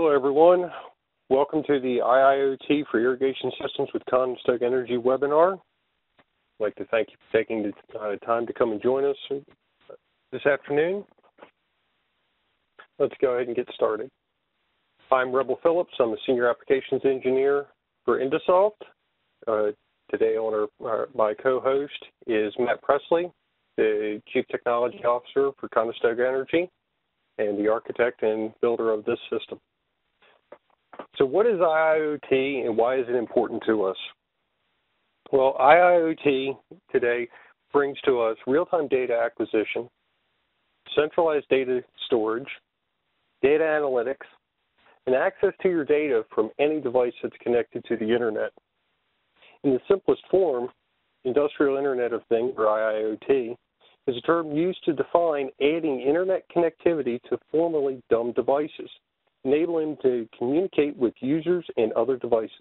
Hello, everyone. Welcome to the IIoT for Irrigation Systems with Conestoga Energy webinar. I'd like to thank you for taking the time to come and join us this afternoon. Let's go ahead and get started. I'm Rebel Phillips. I'm a Senior Applications Engineer for InduSoft. Today, my co-host is Matt Presley, the Chief Technology Officer for Conestoga Energy and the architect and builder of this system. So what is IIoT and why is it important to us? Well, IIoT today brings to us real-time data acquisition, centralized data storage, data analytics, and access to your data from any device that's connected to the internet. In the simplest form, Industrial Internet of Things, or IIoT, is a term used to define adding internet connectivity to formerly dumb devices, enabling them to communicate with users and other devices.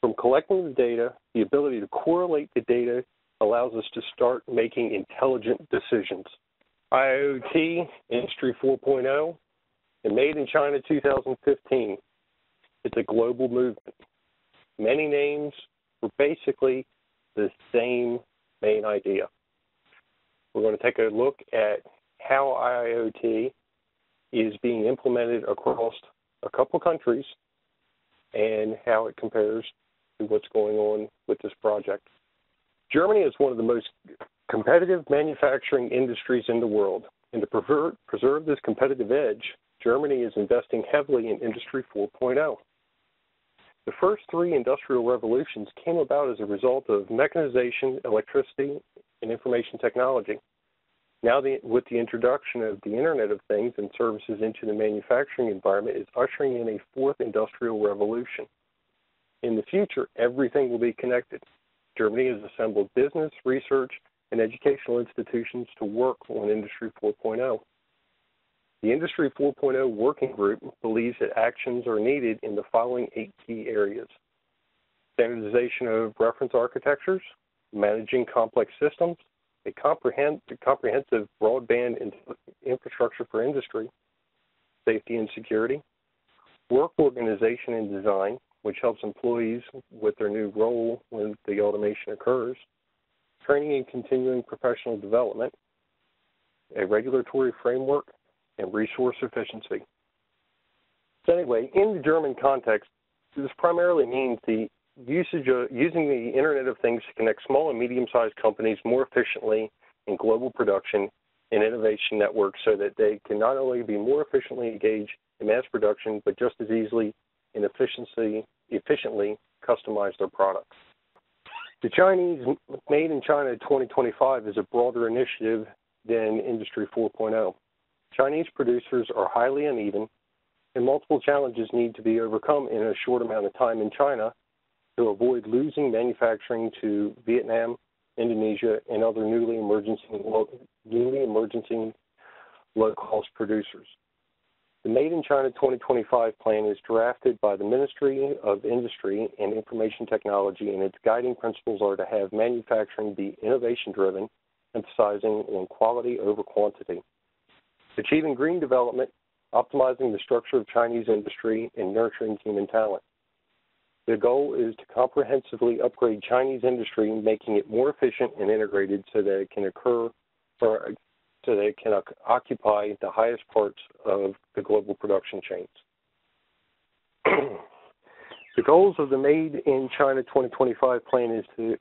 From collecting the data, the ability to correlate the data allows us to start making intelligent decisions. IIoT, Industry 4.0, and Made in China 2015. It's a global movement. Many names for basically the same main idea. We're going to take a look at how IIoT is being implemented across a couple countries and how it compares to what's going on with this project. Germany is one of the most competitive manufacturing industries in the world, and to preserve this competitive edge, Germany is investing heavily in Industry 4.0. The first three industrial revolutions came about as a result of mechanization, electricity, and information technology. Now, with the introduction of the Internet of Things and services into the manufacturing environment, is ushering in a fourth industrial revolution. In the future, everything will be connected. Germany has assembled business, research, and educational institutions to work on Industry 4.0. The Industry 4.0 Working Group believes that actions are needed in the following 8 key areas: standardization of reference architectures, managing complex systems, a comprehensive broadband infrastructure for industry, safety and security, work organization and design, which helps employees with their new role when the automation occurs, training and continuing professional development, a regulatory framework, and resource efficiency. So anyway, in the German context, this primarily means the using the Internet of Things to connect small and medium-sized companies more efficiently in global production and innovation networks so that they can not only be more efficiently engaged in mass production, but just as easily and efficiently customize their products. The Chinese Made in China 2025 is a broader initiative than Industry 4.0. Chinese producers are highly uneven, and multiple challenges need to be overcome in a short amount of time in China to avoid losing manufacturing to Vietnam, Indonesia, and other newly emerging low-cost producers. The Made in China 2025 plan is drafted by the Ministry of Industry and Information Technology, and its guiding principles are to have manufacturing be innovation-driven, emphasizing on quality over quantity, achieving green development, optimizing the structure of Chinese industry, and nurturing human talent. The goal is to comprehensively upgrade Chinese industry, making it more efficient and integrated so that it can occupy the highest parts of the global production chains. The goals of the Made in China 2025 plan is to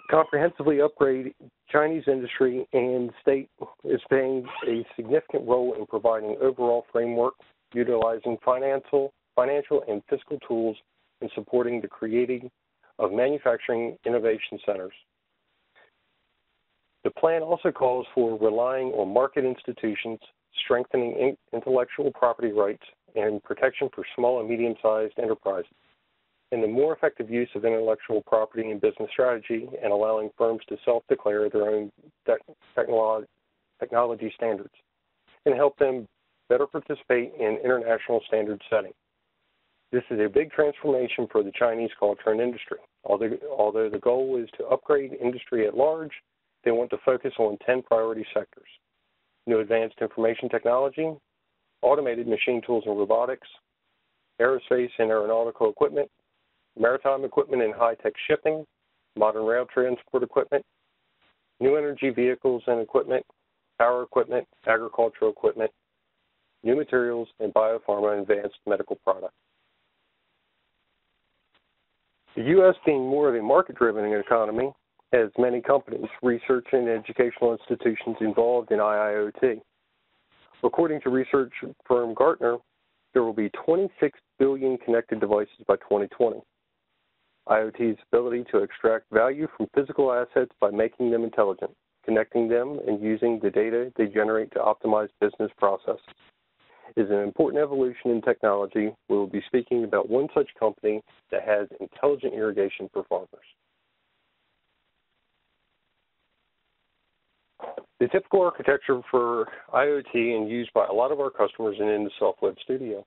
comprehensively upgrade Chinese industry, and the state is playing a significant role in providing overall framework, utilizing financial and fiscal tools, and supporting the creating of manufacturing innovation centers. The plan also calls for relying on market institutions, strengthening intellectual property rights, and protection for small and medium-sized enterprises, and the more effective use of intellectual property and business strategy, and allowing firms to self-declare their own technology standards and help them better participate in international standard setting. This is a big transformation for the Chinese culture and industry. Although the goal is to upgrade industry at large, they want to focus on 10 priority sectors: new advanced information technology, automated machine tools and robotics, aerospace and aeronautical equipment, maritime equipment and high-tech shipping, modern rail transport equipment, new energy vehicles and equipment, power equipment, agricultural equipment, new materials, and biopharma and advanced medical products. The U.S. being more of a market-driven economy has many companies, research and educational institutions involved in IIoT. According to research firm Gartner, there will be 26 billion connected devices by 2020. IoT's ability to extract value from physical assets by making them intelligent, connecting them, and using the data they generate to optimize business processes is an important evolution in technology. We will be speaking about one such company that has intelligent irrigation for farmers. The typical architecture for IoT and used by a lot of our customers in InduSoft Web Studio.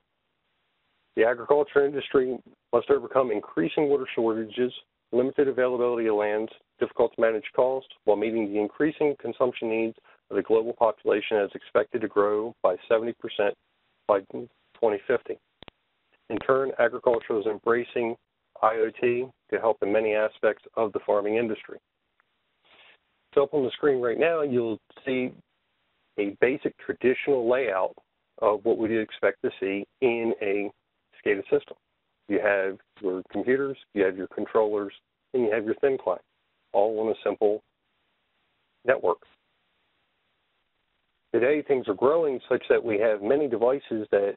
The agriculture industry must overcome increasing water shortages, limited availability of lands, difficult to manage costs, while meeting the increasing consumption needs of the global population as expected to grow by 70% by 2050. In turn, agriculture is embracing IoT to help in many aspects of the farming industry. So up on the screen right now, you'll see a basic traditional layout of what we'd expect to see in a SCADA system. You have your computers, you have your controllers, and you have your thin client, all on a simple network. Today, things are growing such that we have many devices that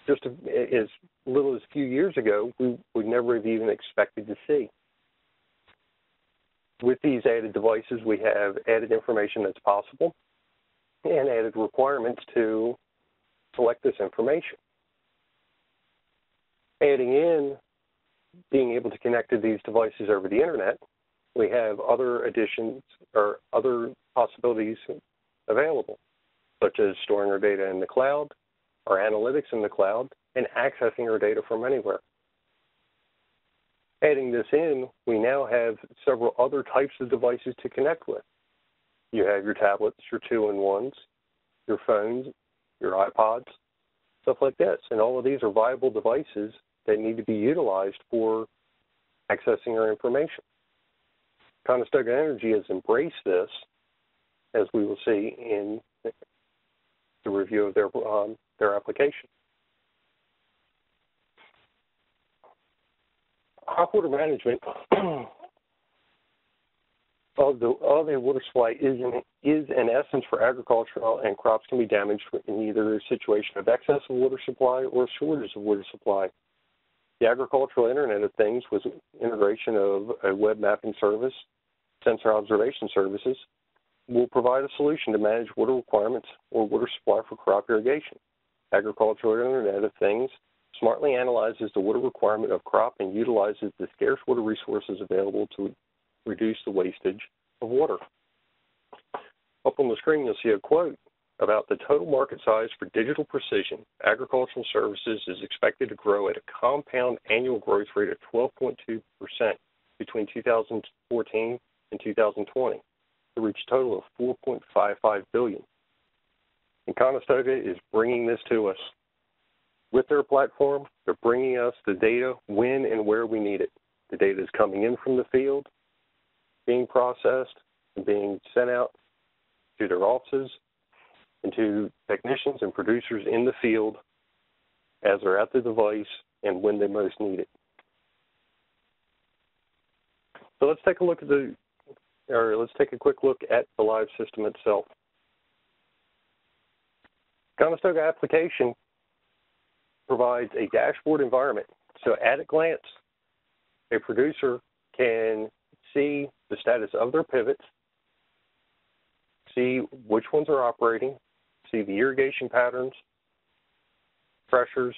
just as little as a few years ago, we would never have even expected to see. With these added devices, we have added information that's possible and added requirements to collect this information. Adding in being able to connect to these devices over the internet, we have other additions or other possibilities available, such as storing our data in the cloud, our analytics in the cloud, and accessing our data from anywhere. Adding this in, we now have several other types of devices to connect with. You have your tablets, your two-in-ones, your phones, your iPods, stuff like this. And all of these are viable devices that need to be utilized for accessing our information. Conestoga Energy has embraced this, as we will see in the review of their application. Aquata Management of the water supply is in essence for agricultural, and crops can be damaged in either a situation of excess of water supply or shortage of water supply. The agricultural Internet of Things was integration of a web mapping service, sensor observation services, will provide a solution to manage water requirements or water supply for crop irrigation. Agricultural Internet of Things smartly analyzes the water requirement of crop and utilizes the scarce water resources available to reduce the wastage of water. Up on the screen, you'll see a quote about the total market size for digital precision agricultural services is expected to grow at a compound annual growth rate of 12.2% between 2014 and 2020 to reach a total of $4.55 billion. And Conestoga is bringing this to us. With their platform, they're bringing us the data when and where we need it. The data is coming in from the field, being processed, and being sent out to their offices and to technicians and producers in the field as they're at the device and when they most need it. So let's take a quick look at the live system itself. Conestoga application provides a dashboard environment. So at a glance, a producer can see the status of their pivots, see which ones are operating, see the irrigation patterns, pressures,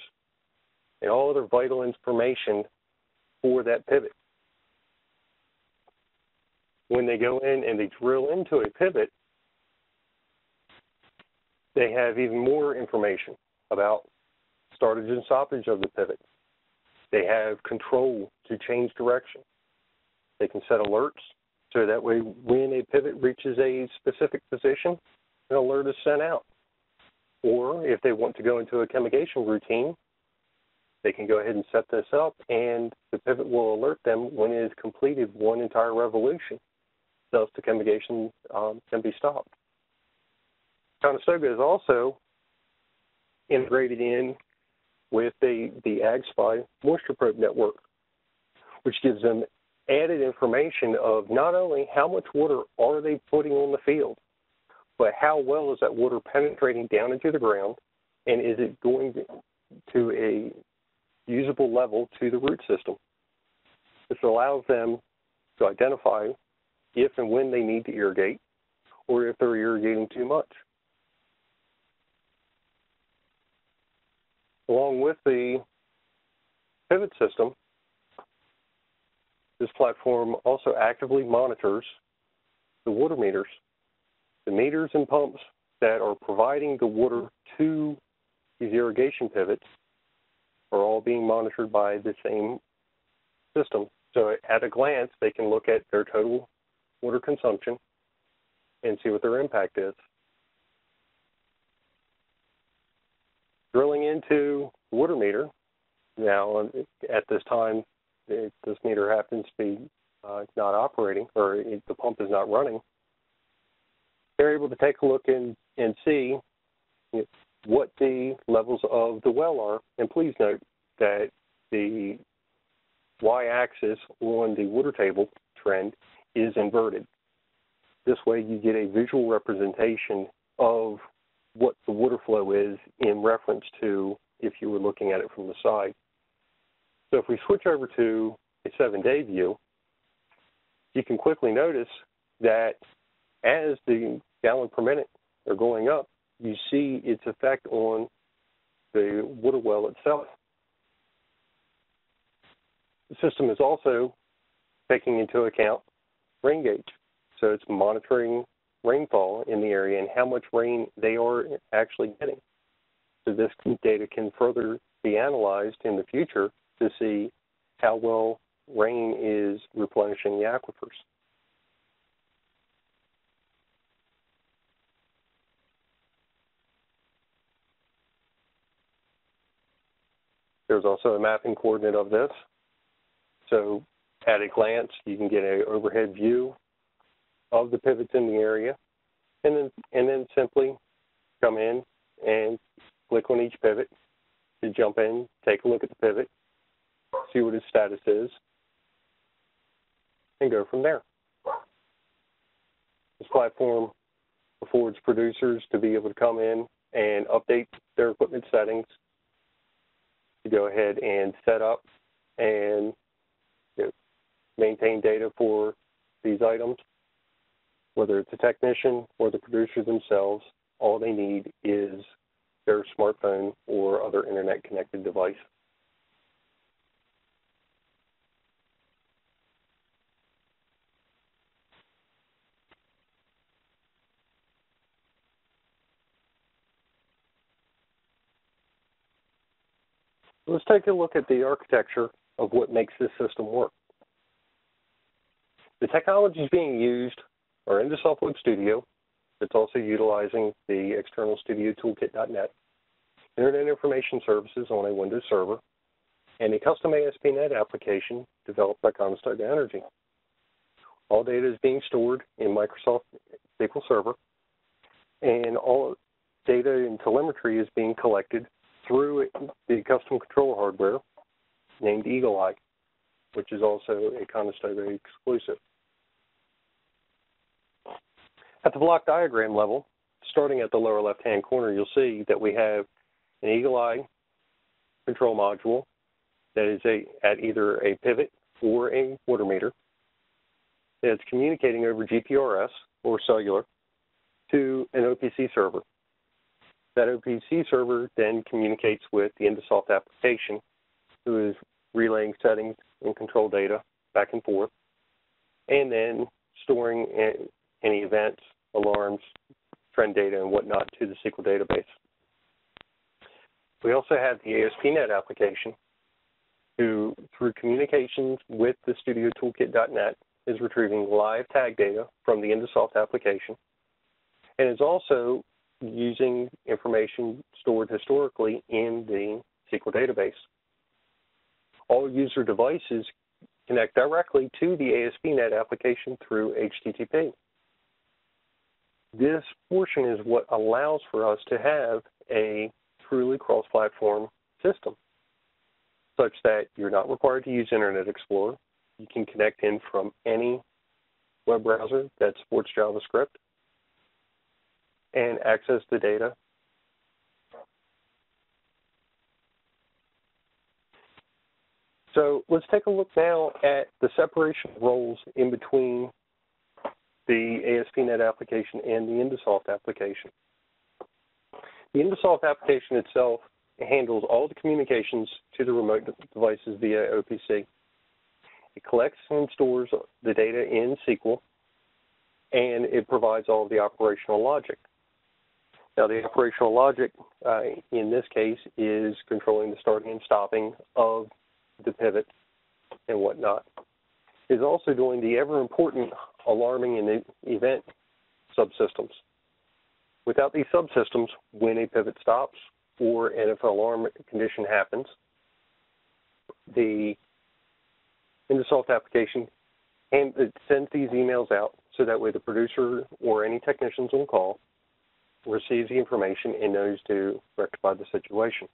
and all other vital information for that pivot. When they go in and they drill into a pivot, they have even more information about startage and stoppage of the pivot. They have control to change direction. They can set alerts so that way when a pivot reaches a specific position, an alert is sent out. Or if they want to go into a chemigation routine, they can go ahead and set this up, and the pivot will alert them when it has completed one entire revolution. Thus, the chemigation can be stopped. Conestoga is also integrated in with the AgSpy moisture probe network, which gives them added information of not only how much water are they putting on the field, but how well is that water penetrating down into the ground, and is it going to a usable level to the root system. This allows them to identify if and when they need to irrigate, or if they're irrigating too much. Along with the pivot system, this platform also actively monitors the water meters. The meters and pumps that are providing the water to these irrigation pivots are all being monitored by the same system. So at a glance, they can look at their total water consumption and see what their impact is. Drilling into the water meter, now at this time, this meter happens to be not operating, or the pump is not running. They're able to take a look and see what the levels of the well are. And please note that the y-axis on the water table trend is inverted. This way you get a visual representation of what the water flow is in reference to if you were looking at it from the side. So if we switch over to a 7-day view, you can quickly notice that as the gallon per minute are going up, you see its effect on the water well itself. The system is also taking into account rain gauge. So it's monitoring rainfall in the area and how much rain they are actually getting. So this data can further be analyzed in the future to see how well rain is replenishing the aquifers. There's also a mapping coordinate of this. So at a glance, you can get an overhead view of the pivots in the area, and then simply come in and click on each pivot to jump in, take a look at the pivot, see what its status is, and go from there. This platform affords producers to be able to come in and update their equipment settings, to go ahead and set up and maintain data for these items. Whether it's a technician or the producer themselves, all they need is their smartphone or other internet-connected device. Let's take a look at the architecture of what makes this system work. The technologies being used are InduSoft Web Studio. It's also utilizing the external Studio Toolkit.net, Internet Information Services on a Windows server, and a custom ASP.NET application developed by Conestoga Energy. All data is being stored in Microsoft SQL Server, and all data and telemetry is being collected through the custom control hardware named Eagle Eye, which is also a Conestoga exclusive. At the block diagram level, starting at the lower left-hand corner, you'll see that we have an Eagle Eye control module that is at either a pivot or a water meter that's communicating over GPRS or cellular to an OPC server. That OPC server then communicates with the InduSoft application, who is relaying settings and control data back and forth, and then storing any events, alarms, trend data, and whatnot to the SQL database. We also have the ASP.NET application, who, through communications with the Studio Toolkit.net, is retrieving live tag data from the InduSoft application and is also using information stored historically in the SQL database. All user devices connect directly to the ASP.NET application through HTTP. This portion is what allows for us to have a truly cross-platform system, such that you're not required to use Internet Explorer. You can connect in from any web browser that supports JavaScript and access the data. So let's take a look now at the separation of roles in between the ASP.NET application and the InduSoft application. The InduSoft application itself handles all the communications to the remote devices via OPC. It collects and stores the data in SQL, and it provides all of the operational logic. Now, the operational logic in this case is controlling the starting and stopping of the pivot and whatnot. It's also doing the ever-important alarming and event subsystems. Without these subsystems, when a pivot stops or if an alarm condition happens, the InduSoft application sends these emails out so that way the producer or any technicians on call receives the information and knows to rectify the situation.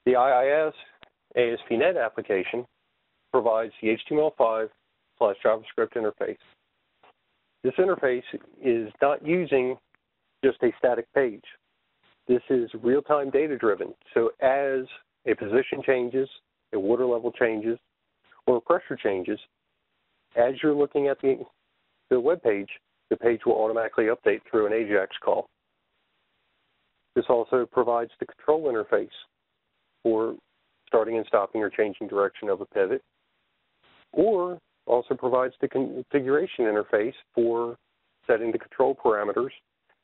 The IIS ASP.NET application provides the HTML5/JavaScript interface. This interface is not using just a static page. This is real-time data-driven. So as a position changes, a water level changes, or a pressure changes, as you're looking at the web page, the page will automatically update through an AJAX call. This also provides the control interface for starting and stopping or changing direction of a pivot, or also provides the configuration interface for setting the control parameters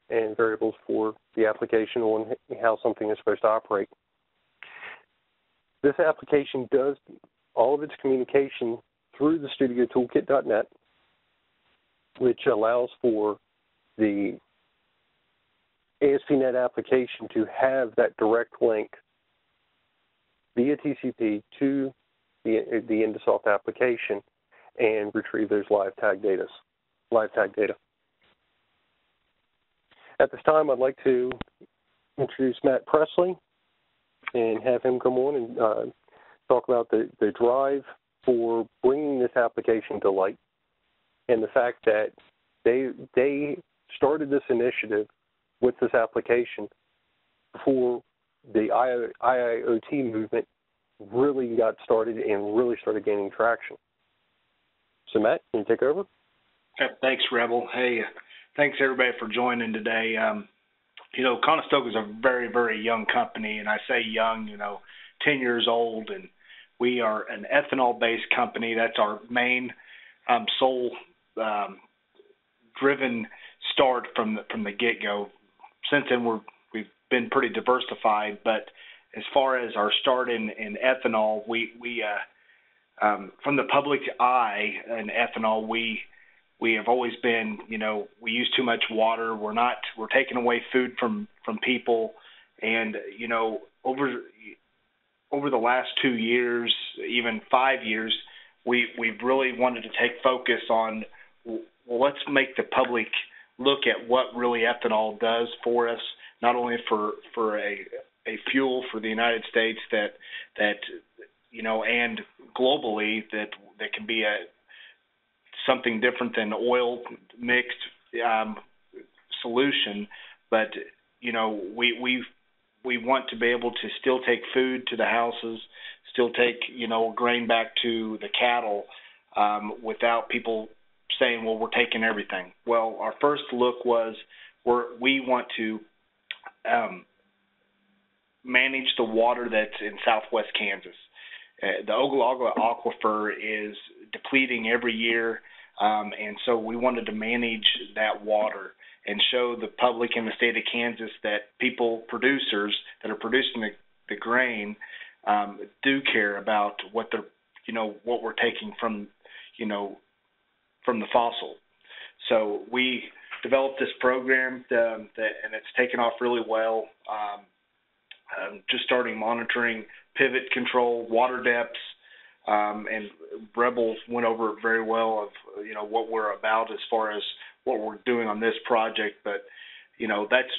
and variables for the application on how something is supposed to operate. This application does all of its communication through the StudioToolkit.net, which allows for the ASP.NET application to have that direct link via TCP to the InduSoft application and retrieve those live tag data. At this time, I'd like to introduce Matt Presley and have him come on and talk about the drive for bringing this application to light and the fact that they started this initiative with this application before the IIoT movement really got started and really started gaining traction. So, Matt, can you take over? Thanks, Rebel. Hey, thanks, everybody, for joining today. Conestoga is a very, very young company, and I say young, 10 years old, and we are an ethanol-based company. That's our main sole driven start from the get-go. Since then, we've been pretty diversified, but as far as our start in ethanol, we from the public eye in ethanol, we have always been, we use too much water. We're taking away food from people, and over the last 2 years, even 5 years, we've really wanted to take focus on, well, let's make the public look at what really ethanol does for us, not only for a fuel for the United States that and globally that can be something different than oil mixed solution, but we want to be able to still take food to the houses, still take grain back to the cattle without people saying, well, we're taking everything. Well, our first look was we want to manage the water that's in southwest Kansas. The Ogallala Aquifer is depleting every year, and so we wanted to manage that water and show the public in the state of Kansas that producers that are producing the grain do care about what we're taking from the fossil. So we developed this program and it's taken off really well. Just starting monitoring pivot control, water depths, and Rebel went over it very well of what we're about as far as what we're doing on this project. But that's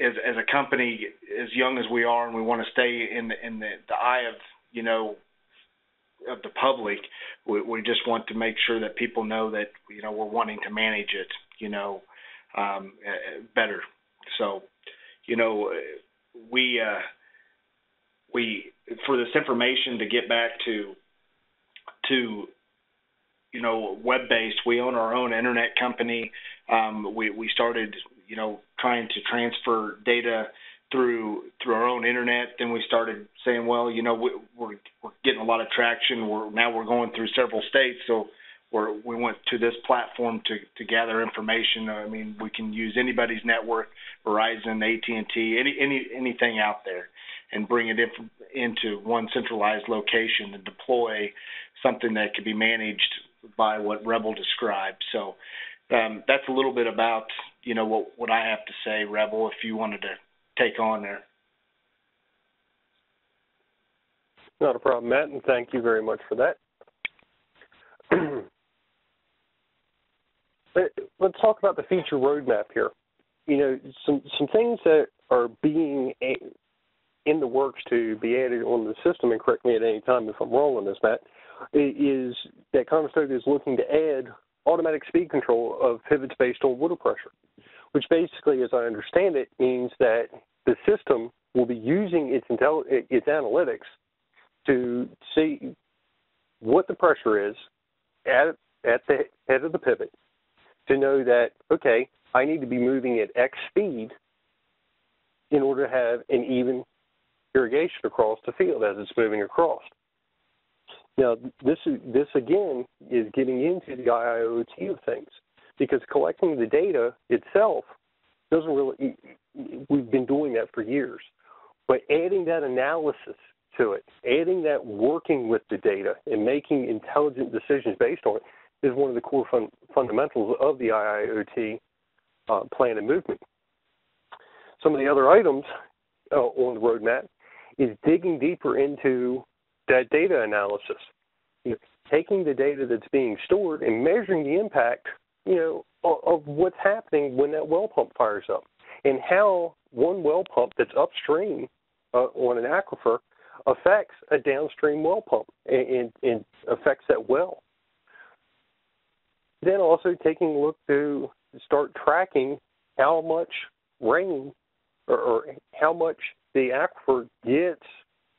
as a company as young as we are, and we want to stay in the eye of the public. We just want to make sure that people know that we're wanting to manage it better. So we for this information, to get back to web-based, we own our own internet company. We started trying to transfer data through our own internet. Then we started saying, well, we're getting a lot of traction. We're going through several states, so we went to this platform to gather information. I mean, we can use anybody's network, Verizon, AT&T, anything out there, and bring it into one centralized location and deploy something that could be managed by what Rebel described. So that's a little bit about what I have to say, Rebel, if you wanted to take on there. Not a problem, Matt, and thank you very much for that. Let's talk about the feature roadmap here. Some things that are being in the works to be added on the system, and correct me at any time if I'm wrong on this, Matt, is that Conestoga is looking to add automatic speed control of pivots based on water pressure, which basically, as I understand it, means that the system will be using its analytics to see what the pressure is at the head of the pivot, to know that, okay, I need to be moving at X speed in order to have an even irrigation across the field as it's moving across. Now, this again is getting into the IIoT of things, because collecting the data itself doesn't really, we've been doing that for years, but adding that analysis to it, adding that working with the data and making intelligent decisions based on it is one of the core fundamentals of the IIoT plan and movement. Some of the other items on the roadmap is digging deeper into that data analysis, taking the data that's being stored and measuring the impact, of what's happening when that well pump fires up, and how one well pump that's upstream on an aquifer affects a downstream well pump and affects that well. Then also taking a look to start tracking how much rain or how much the aquifer gets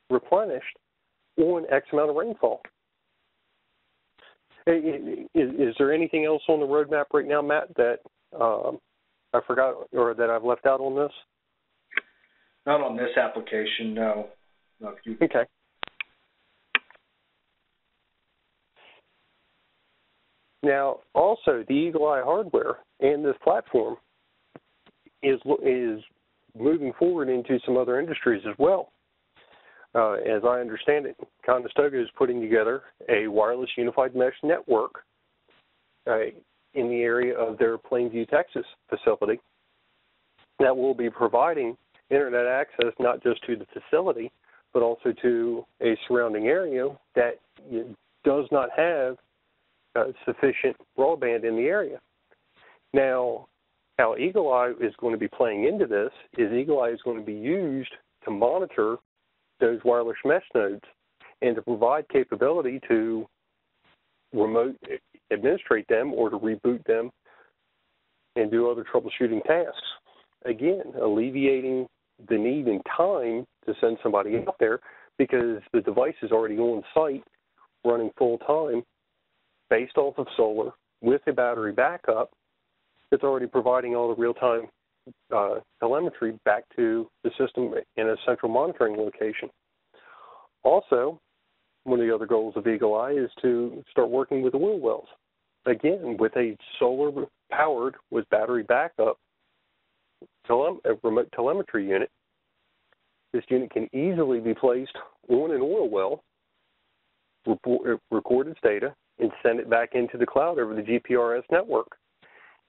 replenished on X amount of rainfall. Is there anything else on the roadmap right now, Matt, that I forgot or that I've left out on this? Not on this application, no. Okay. Now, also, the Eagle Eye hardware and this platform is moving forward into some other industries as well. As I understand it, Conestoga is putting together a wireless unified mesh network in the area of their Plainview, Texas facility that will be providing internet access not just to the facility, but also to a surrounding area that does not have sufficient broadband in the area. Now, how Eagle Eye is going to be playing into this is Eagle Eye is going to be used to monitor those wireless mesh nodes and to provide capability to remote administrate them or to reboot them and do other troubleshooting tasks. Again, alleviating the need and time to send somebody out there because the device is already on site running full time based off of solar with a battery backup that's already providing all the real-time telemetry back to the system in a central monitoring location. Also, one of the other goals of Eagle Eye is to start working with oil wells. Again, with a solar-powered with battery backup remote telemetry unit, this unit can easily be placed on an oil well, record its data, and send it back into the cloud over the GPRS network.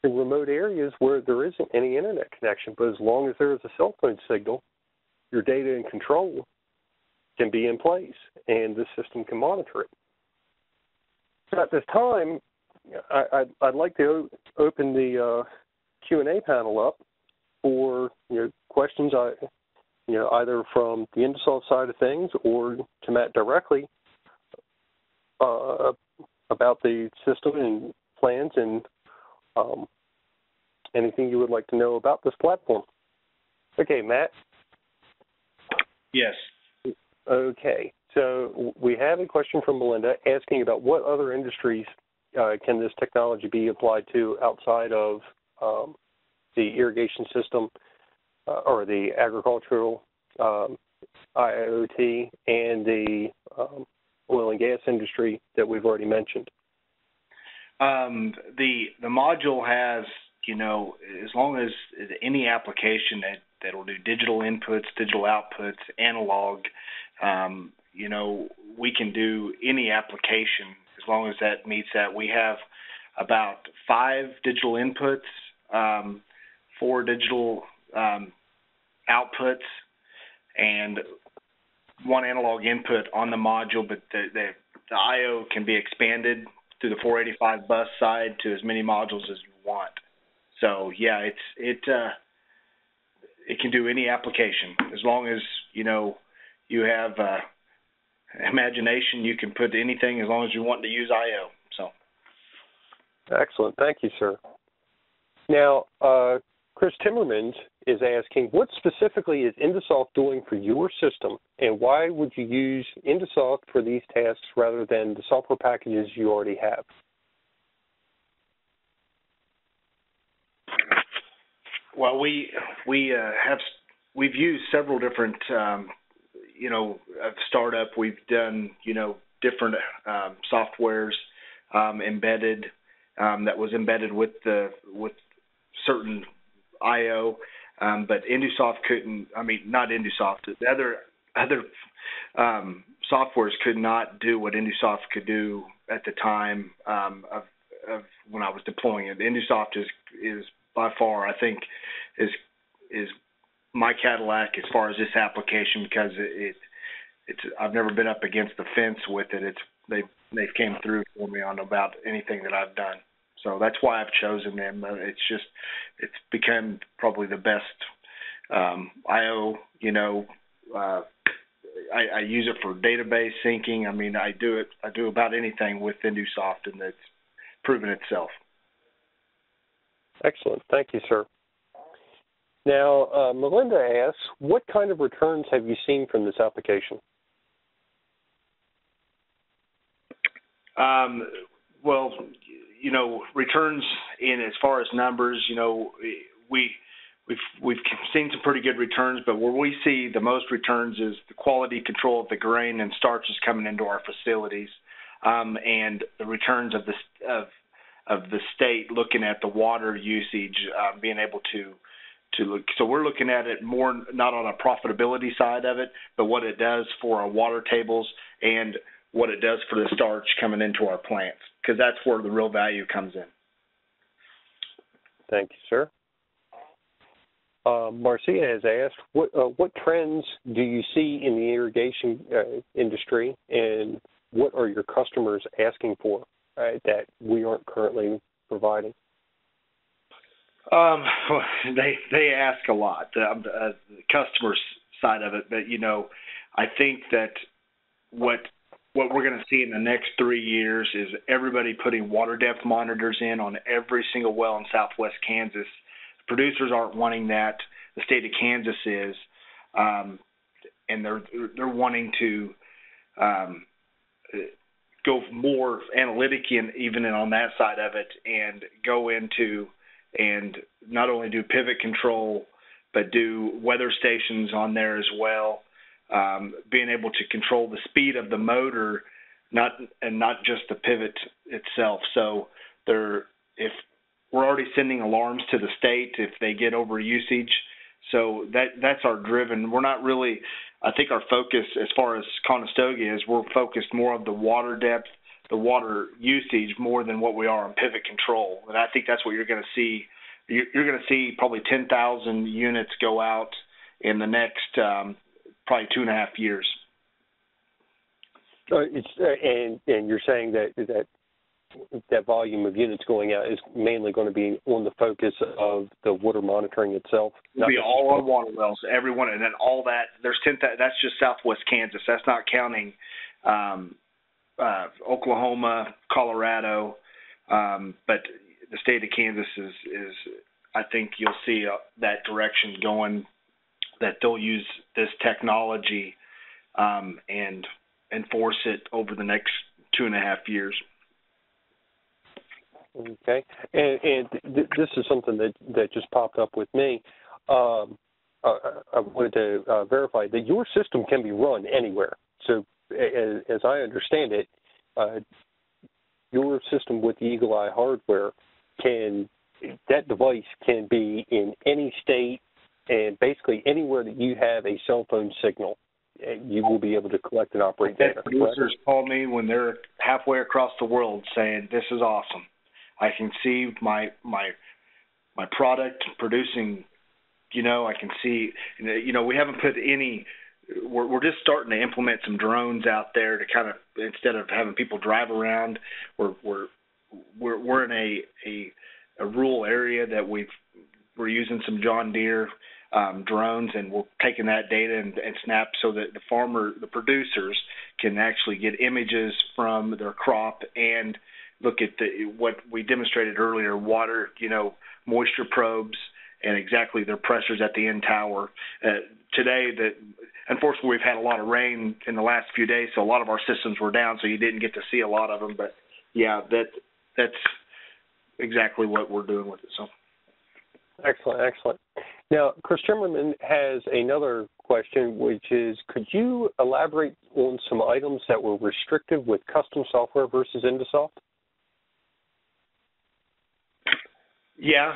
In remote areas where there isn't any internet connection, but as long as there is a cell phone signal, your data and control can be in place, and the system can monitor it. So at this time, I'd like to open the Q&A panel up for questions, either from the InduSoft side of things or to Matt directly about the system and plans and anything you would like to know about this platform. Okay, Matt? Yes. Okay, so we have a question from Melinda asking about what other industries can this technology be applied to outside of the irrigation system or the agricultural IIoT and the oil and gas industry that we've already mentioned. The module has, as long as any application that'll do digital inputs, digital outputs, analog, we can do any application as long as that meets that. We have about 5 digital inputs, 4 digital outputs, and 1 analog input on the module, but the I/O can be expanded through the 485 bus side to as many modules as you want. So yeah, it can do any application as long as you have imagination. You can put anything as long as you want to use I/O. So excellent, thank you, sir. Now, Chris Timmermans is asking, what specifically is InduSoft doing for your system, and why would you use InduSoft for these tasks rather than the software packages you already have? Well, we've used several different startup. We've done different softwares embedded that was embedded with certain I/O, but InduSoft couldn't. Not InduSoft. The other softwares could not do what InduSoft could do at the time of when I was deploying it. InduSoft is by far, I think, is my Cadillac as far as this application, because it's I've never been up against the fence with it. They've came through for me on about anything that I've done. So that's why I've chosen them. It's become probably the best I/O. I use it for database syncing. I do about anything with InduSoft, and it's proven itself. Excellent, thank you, sir. Now, Melinda asks, what kind of returns have you seen from this application? Well, returns in as far as numbers, we've seen some pretty good returns, but where we see the most returns is the quality control of the grain and starches coming into our facilities, and the returns of the state looking at the water usage, being able to look. So we're looking at it more not on a profitability side of it, but what it does for our water tables and what it does for the starch coming into our plants, because that's where the real value comes in. Thank you, sir. Marcia has asked, what trends do you see in the irrigation industry, and what are your customers asking for that we aren't currently providing? They ask a lot, the customer side of it, but I think that what we're going to see in the next 3 years is everybody putting water depth monitors in on every single well in southwest Kansas. Producers aren't wanting that. The state of Kansas is, and they're wanting to go more analytic even on that side of it, and go into and not only do pivot control, but do weather stations on there as well. Being able to control the speed of the motor, not just the pivot itself. So if we're already sending alarms to the state if they get over usage. So that's our driven. We're not really. I think our focus as far as Conestoga is, we're focused more on the water depth water usage more than what we are on pivot control. And I think that's what you're going to see. You're going to see probably 10,000 units go out in the next probably 2.5 years. And you're saying that volume of units going out is mainly going to be on the focus of the water monitoring itself? It'll be all on water wells, everyone, and then all that. There's 10,000. That's just Southwest Kansas. That's not counting Oklahoma, Colorado, but the state of Kansas is I think you'll see that direction going, that they'll use this technology and enforce it over the next 2.5 years. Okay, and this is something that just popped up with me. I wanted to verify that your system can be run anywhere. So as I understand it, your system with the Eagle Eye hardware that device can be in any state and basically anywhere that you have a cell phone signal. You will be able to collect and operate data. Producers call me when they're halfway across the world saying, "This is awesome. I can see my product producing. I can see. We haven't put any. We're just starting to implement some drones out there to kind of, instead of having people drive around. We're in a rural area that we're using some John Deere drones, and we're taking that data and snap so that the producers can actually get images from their crop and look at what we demonstrated earlier, water, moisture probes, and exactly their pressures at the end tower. Today, unfortunately, we've had a lot of rain in the last few days, so a lot of our systems were down, so you didn't get to see a lot of them. But yeah, that's exactly what we're doing with it. So. Excellent. Now, Chris Timmerman has another question, which is, could you elaborate on some items that were restrictive with custom software versus InduSoft? Yeah,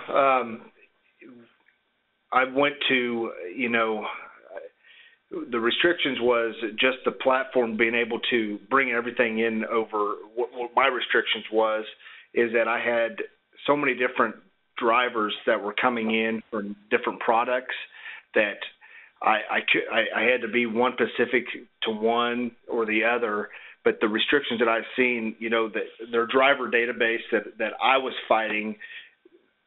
I went to, the restrictions was just the platform being able to bring everything in over. What my restrictions is that I had so many different drivers that were coming in from different products that I had to be one specific to one or the other. But the restrictions that I've seen, their driver database that I was fighting,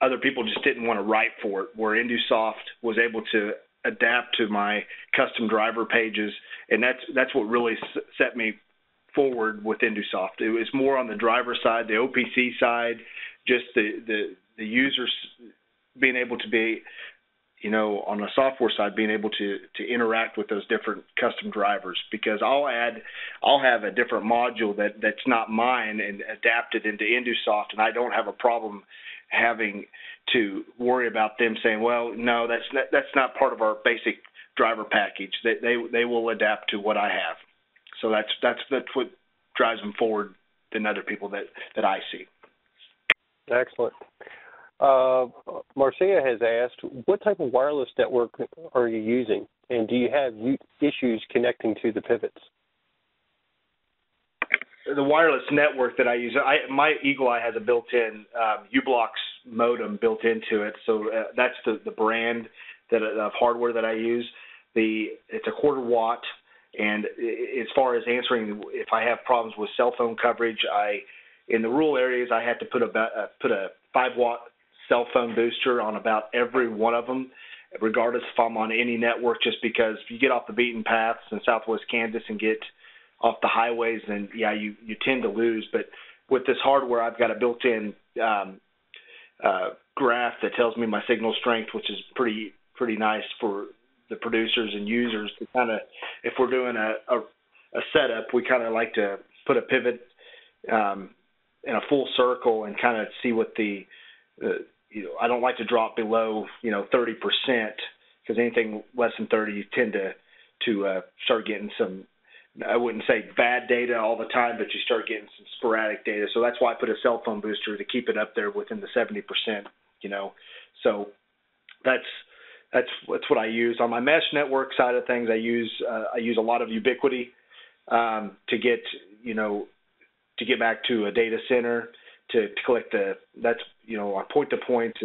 other people just didn't want to write for it, where InduSoft was able to adapt to my custom driver pages, and that's what really set me forward with InduSoft. It was more on the driver side, the OPC side, just the users being able to be, on the software side, being able to interact with those different custom drivers, because I'll have a different module that's not mine and adapted into InduSoft, and I don't have a problem having to worry about them saying, well, no, that's not part of our basic driver package. They will adapt to what I have. So that's what drives them forward than other people that I see. Excellent. Marcia has asked, what type of wireless network are you using, and do you have issues connecting to the pivots? The wireless network that I use, my Eagle Eye has a built-in U-Blox modem built into it, so that's the brand of hardware that I use. It's a 1/4 watt, and as far as answering if I have problems with cell phone coverage, in the rural areas I have to put a 5-watt cell phone booster on about every one of them, regardless if I'm on any network, just because if you get off the beaten paths in Southwest Kansas and get off the highways, then yeah, you tend to lose. But with this hardware, I've got a built-in graph that tells me my signal strength, which is pretty nice for the producers and users to kind of, if we're doing a setup, we kind of like to put a pivot in a full circle and kind of see what I don't like to drop below 30%, because anything less than 30, you tend to start getting some, I wouldn't say bad data all the time, but you start getting some sporadic data. So that's why I put a cell phone booster to keep it up there within the 70%. So that's what I use. On my mesh network side of things, I use a lot of Ubiquity to get to get back to a data center to collect that's, our point-to-points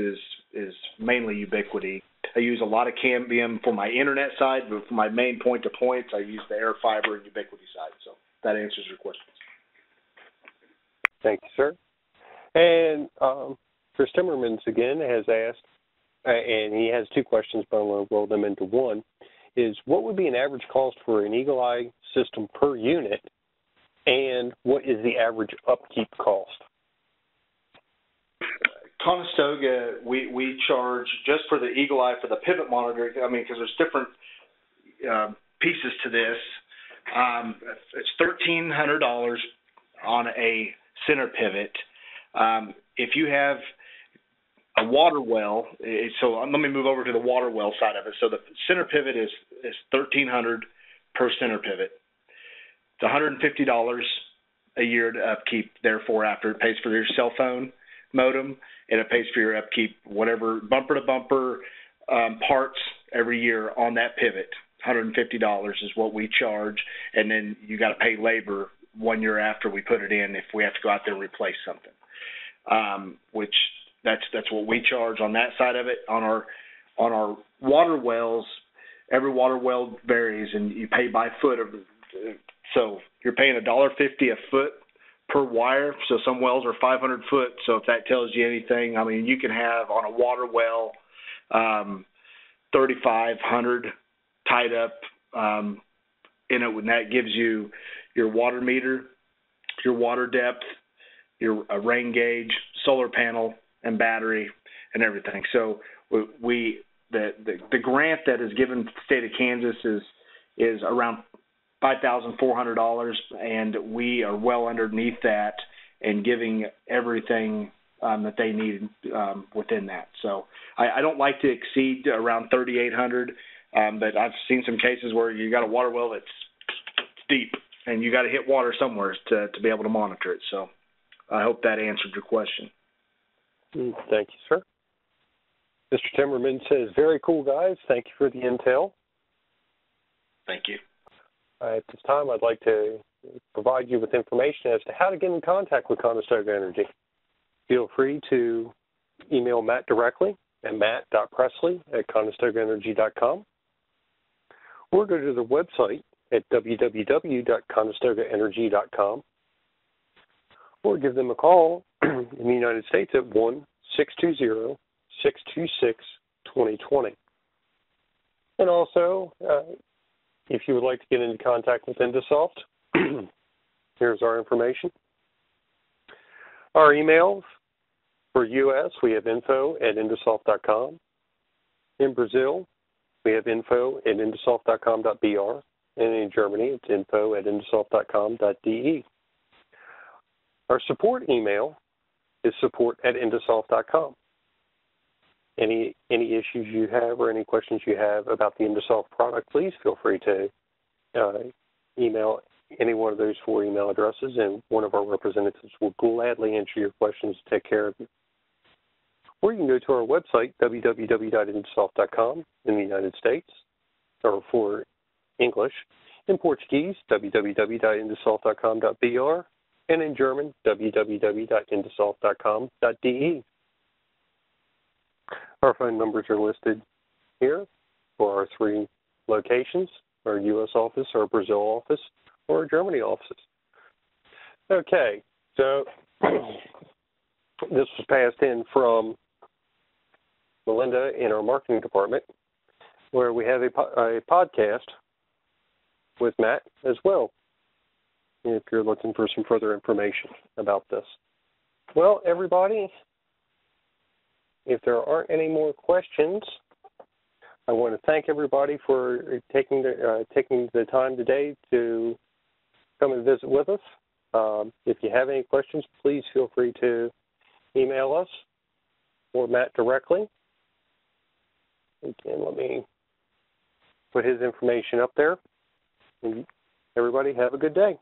is mainly Ubiquity. I use a lot of Cambium for my internet side, but for my main point-to-points, I use the Air Fiber and Ubiquity side. So that answers your questions. Thank you, sir. And Chris Timmermans again has asked, and he has two questions, but I'm going to roll them into one, is what would be an average cost for an Eagle Eye system per unit, and what is the average upkeep cost? Conestoga, we charge just for the Eagle Eye for the pivot monitor. I mean, because there's different pieces to this. It's $1,300 on a center pivot. If you have a water well, so let me move over to the water well side of it. So the center pivot is $1,300 per center pivot. It's $150 a year to upkeep. Therefore, after it pays for your cell phone modem, and it pays for your upkeep, whatever bumper to bumper parts every year on that pivot. $150 is what we charge, and then you got to pay labor 1 year after we put it in if we have to go out there and replace something. Which that's what we charge on that side of it. On our water wells, every water well varies, and you pay by foot. So you're paying $1.50 a foot per wire. So some wells are 500 foot. So if that tells you anything, I mean, you can have on a water well 3,500 tied up in it, when that gives you your water meter, your water depth, your rain gauge, solar panel, and battery, and everything. So the grant that is given to the state of Kansas is around $5,400, and we are well underneath that and giving everything that they need within that. So I don't like to exceed around $3,800, but I've seen some cases where you got a water well that's deep, and you got to hit water somewhere to be able to monitor it. So I hope that answered your question. Thank you, sir. Mr. Timmerman says, very cool, guys. Thank you for the intel. Thank you. At this time, I'd like to provide you with information as to how to get in contact with Conestoga Energy. Feel free to email Matt directly at matt.presley@conestogaaenergy.com, or go to the website at www.conestogaaenergy.com, or give them a call in the United States at 1-620-626-2020. And also, if you would like to get into contact with InduSoft, here's our information. Our emails for U.S., we have info@indusoft.com. In Brazil, we have info@indusoft.com.br. And in Germany, it's info@indusoft.com.de. Our support email is support@indusoft.com. Any issues you have or any questions you have about the InduSoft product, please feel free to email any one of those 4 email addresses, and one of our representatives will gladly answer your questions and take care of you. Or you can go to our website, www.indusoft.com in the United States, or for English. In Portuguese, www.indusoft.com.br, and in German, www.indusoft.com.de. Our phone numbers are listed here for our 3 locations, our U.S. office, our Brazil office, or our Germany offices. Okay, so this was passed in from Melinda in our marketing department, where we have a podcast with Matt as well, if you're looking for some further information about this. Well, everybody, if there aren't any more questions, I want to thank everybody for taking the time today to come and visit with us. If you have any questions, please feel free to email us or Matt directly. Again, let me put his information up there. And everybody have a good day.